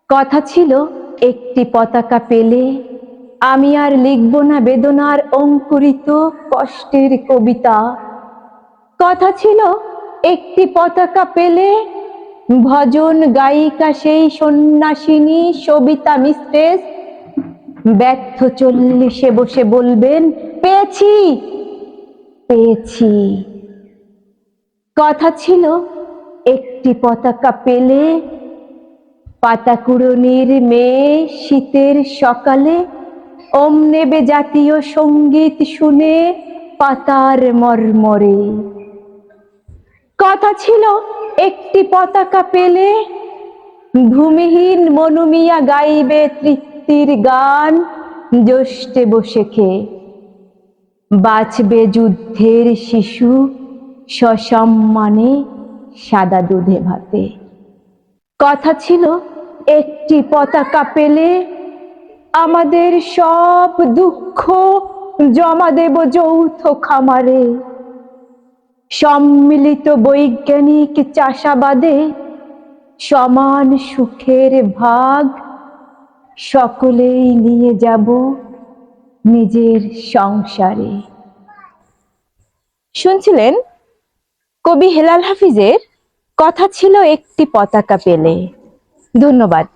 কথা ছিল একটি পতাকা পেলে আমি আর লিখব না বেদনার অঙ্কুরিত কষ্টের কবিতা। কথা ছিল একটি পতাকা পেলে ভজন গায়িকা সেই সন্ন্যাসিনী সবিতা মিস্ট্রেস ব্যর্থ চল্লিশে বসে বলবেন, পেয়েছি পেয়েছি। কথা ছিল একটি পতাকা পেলে পাতাকুড়নির মেয়ে শীতের সকালে ওম নেবে জাতীয় সঙ্গীত শুনে পাতার মর্মরে। কথা ছিল একটি পতাকা পেলে ভূমিহীন মনুমিয়া গাইবে তৃপ্তির গান জ্যৈষ্ঠে বসে খেয়ে। বাঁচবে যুদ্ধের শিশু সসম্মানে সাদা দুধে ভাতে। কথা ছিল একটি পতাকা পেলে আমাদের সব দুঃখ জমা দেব যৌথ খামারে। সম্মিলিত বৈজ্ঞানিক চাষাবাদে সমান সুখের ভাগ সকলেই নিয়ে যাব নিজের সংসারে। শুনছিলেন কবি হেলাল হাফিজের কথা ছিল একটি পতাকা পেলে। ধন্যবাদ।